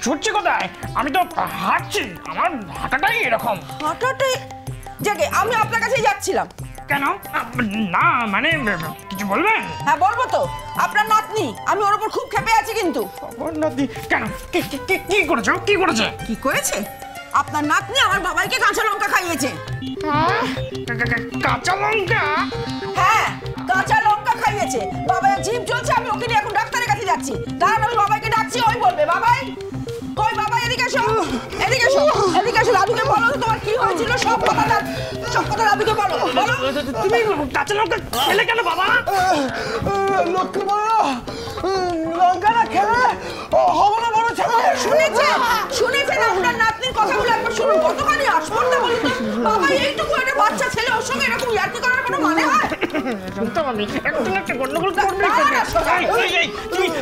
ছুটছি কোথায়? আমি তো হাঁটছি, আমার হাঁটাটাই এরকম। হাঁটাটাই? জাগে আমি আপনার কাছেই যাচ্ছিলাম। কেন? না মানে কিছু বলবেন? হ্যাঁ বলবো তো। আপনার নাতনি, আমি ওর উপর খুব ক্ষেপে আছি কিন্তু। নাতনি কেন? কি করেছে? কি করেছে? কি করেছে? আপনার নাতনি আমার বাবাইকে কাঁচা লঙ্কা খাইয়েছে। কাঁচা লঙ্কা? হ্যাঁ কাঁচা লঙ্কা খাইয়েছে। বাবাইয়ের জিভ জ্বলছে, আমি ওকে নিয়ে এখন ডাক্তারের কাছে যাচ্ছি। দাঁড়ান আমি বাবাইকে ডাকছি, ওই বলবে। বাবাই কই? বাবাই এদিকে এসো, এদিকে এসো, এদিকে এসো। দাদুকে বলো তোমার কি হয়েছিল, সব কথা দাদুকে বলো। বলো তুমি কাঁচা লঙ্কা খেলে কেন বাবা? লক্ষ্মী বড় লঙ্কা না খেলে হবে না বড় ছেলে। শুনেছেন আপনার নাতনির কথাগুলো একবার শুনুন। কতখানি আসপর্দা বলুন তো। বাবা এইটুকু একটা বাচ্চা ছেলে, ওর সঙ্গে এরকম ইয়ার্কি করার কোনো মানে হয়? জানতাম আমি একটা গন্ডগোল করবে।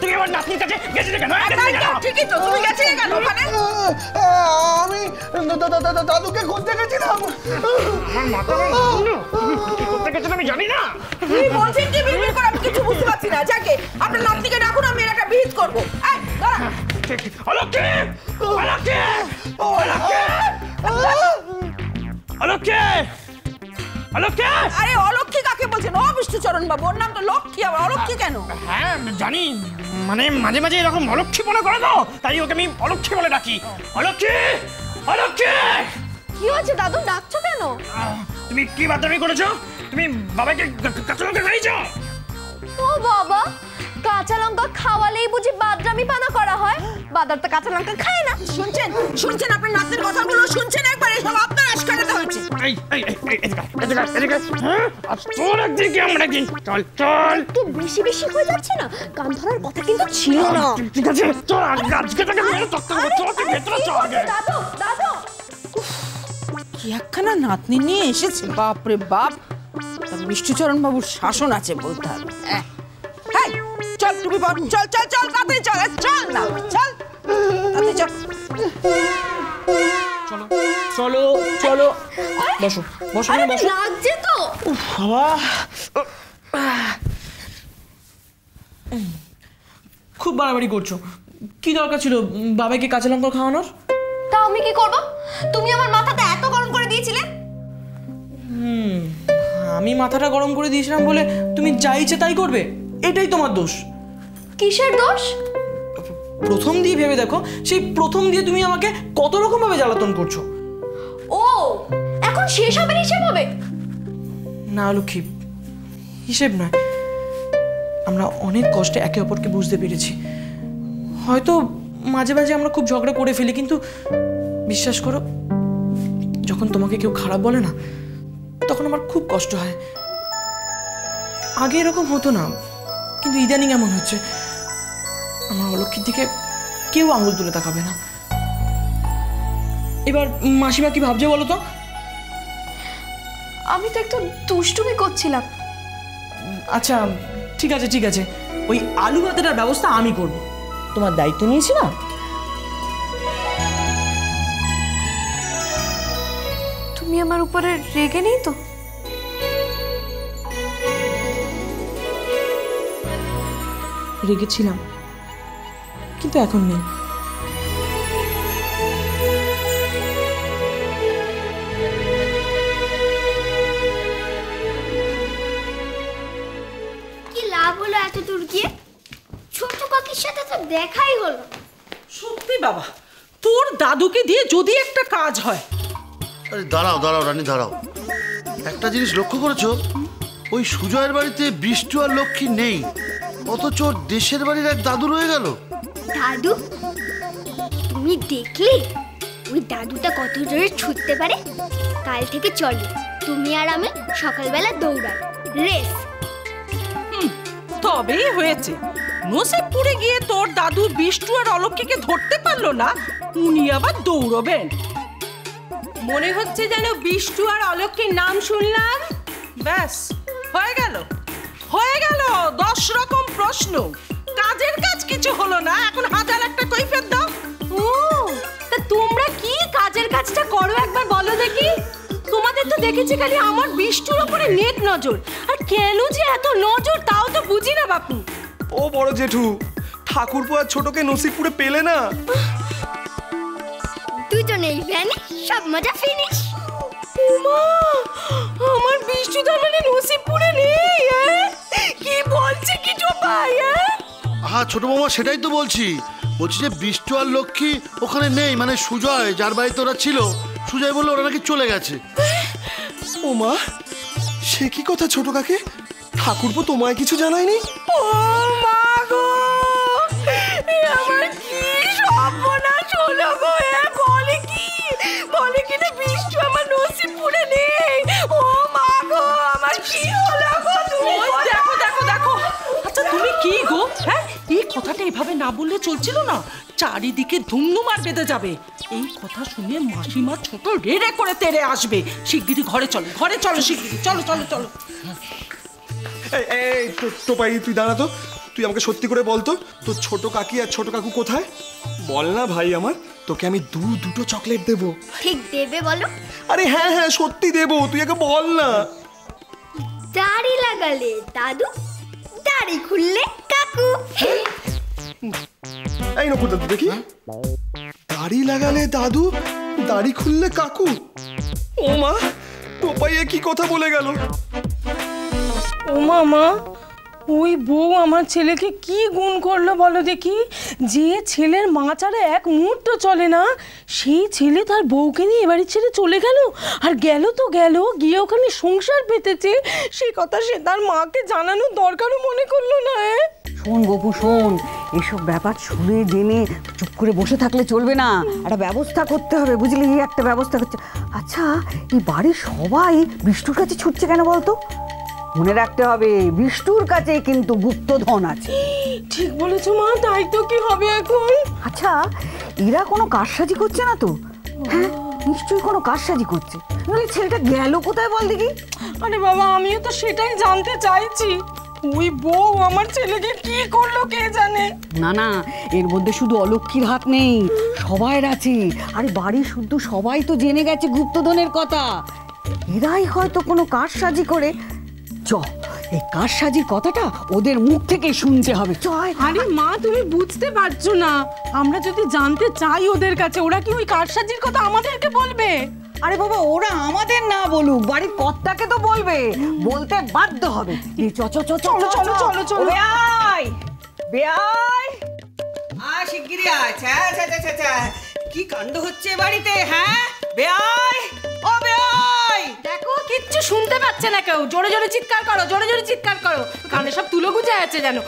তুমি আমার নাতনির কাছে গেছিলে কেন? ঠিকই তো, তুমি গেছিলে কেন ওখানে? আমি দাদুকে খুঁজতে গেছিলাম। আমার মাথা কি করতে গেছিল আমি জানি না। কি বলছেন? কি বিড়বিড় করে আমি কিছু বুঝতে পারছি না। যাকে আপনার নাতনিকে ডাকুন, আমি এর একটা বিহিত করবো। এই দাঁড়া। অলক্ষে! অলক্ষে! অলক্ষে! অলক্ষে! অলক্ষে! আরে অলক্ষী কাকে বলছেন? ও বিষ্ণুচরণ বাবু, ওর নাম তো লক্ষ্মী, আবার অলক্ষী কেন? হ্যাঁ জানি, মানে মাঝে মাঝে এরকম অলক্ষীপনা করে তো, তাই ওকে আমি অলক্ষী বলে ডাকি। অলক্ষী! অলক্ষী! কি হয়েছে দাদু, ডাকছো কেন? তুমি কি বাদামি করেছো? তুমি বাবাকে কাঁচা লঙ্কা খাইয়েছো? ও বাবা, কাঁচা লঙ্কা খাওয়ালেই বুঝি বাদরামি পানা করা হয়? বাদার তো কাঁচা লঙ্কা খায় না। শুনছেন আপনার নাতনির কথাগুলো? শুনছেন একবার? এসব আপনার আশকারাতে হয়েছে। তোর একদিন কি আমার একদিন। চল চল। একটু বেশি বেশি হয়ে যাচ্ছে না? কান ধরার কথা কিন্তু ছিল না। ঠিক আছে চল, আজকে তাকে মেরে তক্তা করে চল, তুই ভেতরে চল আগে। দাদু দাদু, কি একখানা নাতনি নিয়ে এসেছে, বাপ রে বাপ। বিষ্ণুচরণ বাবুর শাসন আছে বলতে হবে। হ্যাঁ চল, টুপি পর। চল চল চল, তাড়াতাড়ি চল। চল না, চল তাড়াতাড়ি চল। চলো চলো, বসো বসো বসো। লাগছে তো। বাবা খুব বাড়াবাড়ি করছো। কি দরকার ছিল বাবাকে কাঁচা লঙ্কা খাওয়ানোর? তা আমি কি করব? তুমি আমার মাথাটা এত গরম করে দিয়েছিলে। আমি মাথাটা গরম করে দিয়েছিলাম বলে তুমি যা ইচ্ছে তাই করবে? এটাই তোমার দোষ। কিসের দোষ? প্রথম দিয়ে ভেবে দেখো, সেই প্রথম দিয়ে তুমি আমাকে কত রকম ভাবে জ্বালাতন করছো। ও এখন শেষ হবে হিসেব হবে? না লক্ষ্মী, হিসেব নয়। আমরা অনেক কষ্টে একে অপরকে বুঝতে পেরেছি। হয়তো মাঝে মাঝে আমরা খুব ঝগড়া করে ফেলি, কিন্তু বিশ্বাস করো, যখন তোমাকে কেউ খারাপ বলে না, তখন আমার খুব কষ্ট হয়। আগে এরকম হতো না, কিন্তু ইদানিং এমন হচ্ছে। আমার অলক্ষীর দিকে কেউ আঙুল তুলে তাকাবে না। এবার মাসিমা কি ভাবছে বলো তো? আমি তো একটু দুষ্টুমি করছিলাম। আচ্ছা ঠিক আছে ঠিক আছে, ওই আলু ভাতেটার ব্যবস্থা আমি করব। তোমার দায়িত্ব নিয়েছি না। তুমি আমার উপরে রেগে নেই তো? রেগেছিলাম, কিন্তু এখন নেই। কি লাভ হলো এত দূর গিয়ে? ছোট কাকির সাথে তো দেখাই হলো। সত্যি বাবা, তোর দাদুকে দিয়ে যদি একটা কাজ হয়। আরে দাঁড়াও দাঁড়াও রানী, দাঁড়াও। একটা জিনিস লক্ষ্য করেছো? ওই সুজয়ের বাড়িতে বৃষ্টি আর লক্ষ্মী নেই, অথচ দেশের বাড়ির এক দাদু রয়ে গেল। দাদু? তুমি দেখলে ওই দাদুটা কত জোরে ছুটতে পারে? কাল থেকে চলো, তুমি আর আমি সকালবেলা দৌড়াই, রেস। তবেই হয়েছে। নসিবপুরে গিয়ে তোর দাদু বিষ্টু আর অলক্ষীকে ধরতে পারলো না, উনি আবার দৌড়বেন। মনে হচ্ছে যেন বিষ্টু আর অলক্ষীর নাম শুনলাম, ব্যাস হয়ে গেল। 10 রকম প্রশ্ন, কাজের কাজ কিছু হলো না। এখন 1000 একটা কৈফিয়ত দাও। ও তা তোমরা কি কাজের কাজটা করো একবার বলো দেখি। তোমাদের তো দেখেছি খালি আমার বিষ্টুর উপরে নেট নজর। আর কেন যে এত নজর তাও তো বুঝি না বাপু। ও বড় জেঠু, ঠাকুরপো আর ছোটকে নসিবপুরে পেলে না? দুজনেই ভ্যানিশ, সব মজা ফিনিশ। উমা, আমার বিষ্টু তার মানে নসিবপুরে নেই? কি বলছে কিছু ভাই? হ্যাঁ ছোট মামা, সেটাই তো বলছি যে বিষ্টু আর লক্ষ্মী ওখানে নেই, মানে সুজয় যার বাড়িতে ওরা ছিল, সুজয় বললো ওরা নাকি চলে গেছে। ও মা, সে কি কথা ছোট কাকি? ঠাকুরপো তোমায় কিছু জানায়নি? ও মা গো, আমার কি সর্বনাশ হলো গো! বলে কি না বিষ্টু আমার নসিবপুরে নেই? ও মা গো, আমার কি হলো গো? দেখো দেখো দেখো, আচ্ছা তুমি কি গো, হ্যাঁ এই কথাটা এভাবে না বললে চলছিল না? চারিদিকে ধুমধুমার বেঁধে যাবে। এই কথা শুনে মাসিমা ছোট রেড়ে করে তেড়ে আসবে। শিগগিরই ঘরে চলো, ঘরে চলো, শিগগিরই চলো চলো চলো। এই টোপাই, তুই দাঁড়া তো। তুই আমাকে সত্যি করে বলতো, তোর ছোট কাকি আর ছোট কাকু কোথায়? বল না ভাই আমার, তোকে আমি দুটো চকলেট দেবো। ঠিক দেবে বলো? আরে হ্যাঁ হ্যাঁ, সত্যি দেবো, তুই আগে বল না। দাড়ি লাগালে দাদু, দাড়ি খুললে কাকু। এই নকুল দাদু দেখি, দাড়ি লাগালে দাদু, দাড়ি খুললে কাকু। ও মা, টোপাইয়ে কি কথা বলে গেল? ও মামা, ওই বউ আমার ছেলেকে কি গুণ করলো বলো দেখি? যে ছেলের মা ছাড়া এক মুহূর্ত চলে না, সেই ছেলে তার বউকে নিয়ে এবারে ছেড়ে চলে গেল। আর গেল তো গেল, গিয়ে ওখানে সংসার পেতেছে, সে কথা সে তার মাকে জানানোর দরকারও মনে করলো না। শোন গপু শোন, এসব ব্যাপার শুনে জেনে চুপ করে বসে থাকলে চলবে না, একটা ব্যবস্থা করতে হবে, বুঝলি? একটা ব্যবস্থা করছে। আচ্ছা, এই বাড়ির সবাই বিষ্টুর কাছে ছুটছে কেন বলতো? মনে রাখতে হবে, বিষ্টুর কাছে কিন্তু গুপ্তধন আছে। ঠিক বলেছো মা, তাই তো কি হবে এখন? আচ্ছা, এরা কোনো কারসাজি করছে না তো? হ্যাঁ, নিশ্চয়ই কোনো কারসাজি করছে। নইলে ছেলেটা গেল কোথায় বল দেখি? আরে বাবা, আমিও তো সেটাই জানতে চাইছি। ওই বউ আমার ছেলেকে কি করলো কে জানে। না না, এর মধ্যে শুধু অলক্ষীর হাত নেই, সবাইয়ের আছে। আরে বাড়ি শুদ্ধ সবাই তো জেনে গেছে গুপ্তধনের কথা। এরাই হয়তো কোনো কারসাজি করে। এই কারসাজির কথাটা ওদের মুখ থেকে শুনতে হবে। আরে মা, তুমি বুঝতে পারছো না, আমরা যদি জানতে চাই ওদের কাছে, ওরা কি ওই কারসাজির কথা আমাদেরকে বলবে? আরে বাবা, ওরা আমাদের না বলুক, বাড়ির কর্তাকে তো বলবে, বলতে বাধ্য হবে। চলো চলো চলো চলো চলো। বেয়াই বেয়াই, শিগগিরি আচ্ছা, কি কাণ্ড হচ্ছে বাড়িতে? হ্যাঁ বেয়াই, ও বেয়াই, দেখো কিচ্ছু শুনতে পাচ্ছে না কেউ। জোরে জোরে চিৎকার করো, জোরে জোরে চিৎকার করো, কানে সব তুলো গুজে আছে জানো।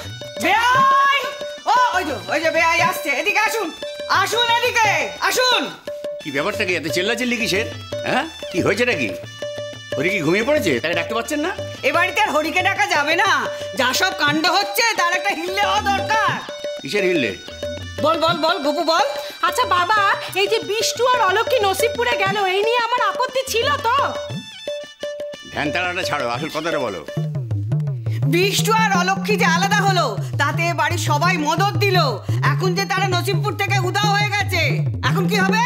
বেয়াই, ও ওই যে বেয়াই আসছে, এদিকে আসুন, আসুন এদিকে আসুন। কি ব্যাপারটা কি? এত চিল্লাচিল্লি কিসের? হ্যাঁ, কি হয়েছে নাকি? হরি কি ঘুমিয়ে পড়েছে? তাকে ডাকতে পারছেন না? এ বাড়িতে আর হরিকে ডাকা যাবে না। যা সব কাণ্ড হচ্ছে তার একটা হিল্লে হওয়া দরকার। কিসের হিল্লে? বল বল বল গপু বল। আচ্ছা বাবা, এই যে বিষ্টু আর অলক্ষী নসিবপুরে গেল, এই নিয়ে আমার আপত্তি ছিল তো? ধ্যান তাড়াটা ছাড়ো, আসল কথাটা বলো। বিষ্টু আর অলক্ষী যে আলাদা হলো, তাতে বাড়ির সবাই মদত দিল। এখন যে তারা নসিবপুর থেকে উধাও হয়ে গেছে, এখন কি হবে?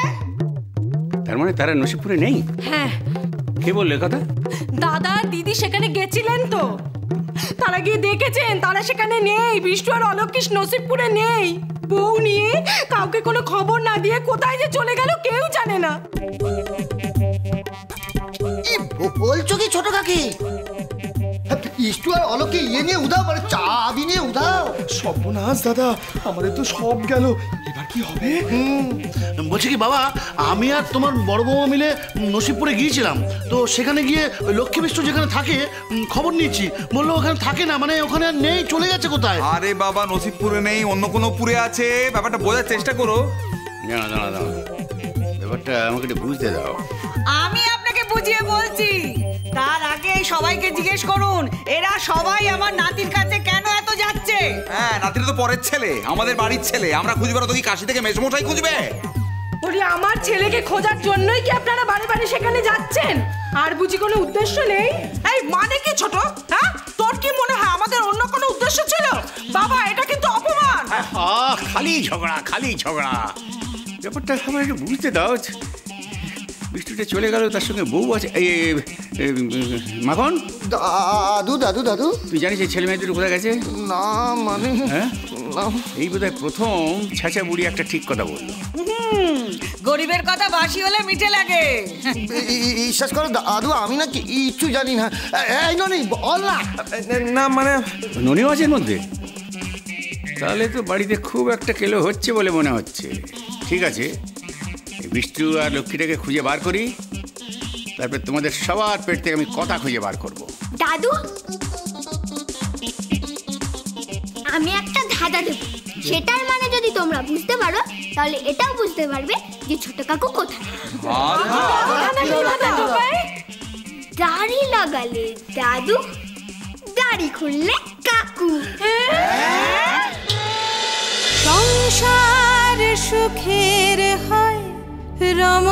তার মানে তারা নসিবপুরে নেই? হ্যাঁ। কে বললে কথা? দাদা আর দিদি সেখানে গেছিলেন তো, তারা গিয়ে দেখেছেন তারা সেখানে নেই। বিষ্টু আর অলক্ষী নসিবপুরে নেই। বউ নিয়ে কাউকে কোনো খবর না দিয়ে কোথায় যে চলে গেল কেউ জানে না। বলছো কি ছোট কাকি? বিষ্টু আর অলক্ষী নিয়ে উধাও, মানে চাবি নিয়ে উধাও। সর্বনাশ দাদা, আমাদের তো সব গেল, এবার কি হবে? বলছি কি বাবা, আমি আর তোমার বড় বৌমা মিলে নসিবপুরে গিয়েছিলাম, তো সেখানে গিয়ে ওই লক্ষ্মী বিষ্টু যেখানে থাকে খবর নিয়েছি, বললো ওখানে থাকে না, মানে ওখানে আর নেই, চলে গেছে কোথায়। আরে বাবা, নসিবপুরে নেই, অন্য কোনো পুরে আছে, ব্যাপারটা বোঝার চেষ্টা করো। দাঁড়া, ব্যাপারটা আমাকে একটু বুঝতে দাও। আমি আপনাকে বুঝিয়ে বলছি, তার আগে সবাইকে জিজ্ঞেস করুন, এরা সবাই আমার নাতির কাছে কেন এত যাচ্ছে? হ্যাঁ, নাতিটা তো পরের ছেলে, আমাদের বাড়ির ছেলে। আমরা খুঁজবে না তো কি কাশি থেকে মেসমশাই খুঁজবে? বলি, আমার ছেলেকে খোঁজার জন্যই কি আপনারা বাড়ি বাড়ি সেখানে যাচ্ছেন? আর বুঝি কোনো উদ্দেশ্য নেই? এই মানে কি ছোট? হ্যাঁ, তোর কি মনে হয় আমাদের অন্য কোনো উদ্দেশ্য ছিল? বাবা, এটা কিন্তু অপমান। খালি ঝগড়া। ব্যাপারটা আমার একটু বুঝতে দাও। বিষ্টুটা চলে গেল, তার সঙ্গে বউ আছে। মাখন, দাদু দাদু দাদু, তুই জানিস এই ছেলে মেয়ে দুটো কোথায় গেছে? না মানে, হ্যাঁ, এই বোধহয় প্রথম ছাঁচা বুড়ি একটা ঠিক কথা বললো। গরিবের কথা বাসি হলে মিঠে লাগে। বিশ্বাস করো দাদু, আমি না কিচ্ছু জানি না। এই ননি বল না। না মানে ননি মাছের মধ্যে তাহলে তো বাড়িতে খুব একটা কেলো হচ্ছে বলে মনে হচ্ছে। ঠিক আছে, বিষ্টু আর লক্ষ্মীটাকে খুঁজে বার করি, তারপর তোমাদের সবার পেট থেকে আমি কথা খুঁজে বার করব। দাদু, আমি একটা ধাঁধা দেব, সেটার মানে যদি তোমরা বুঝতে পারো তাহলে এটাও বুঝতে পারবে যে ছোট কাকু কোথায়। দাড়ি লাগালে দাদু, দাড়ি খুললে কাকু। সংসার সুখের হয় রম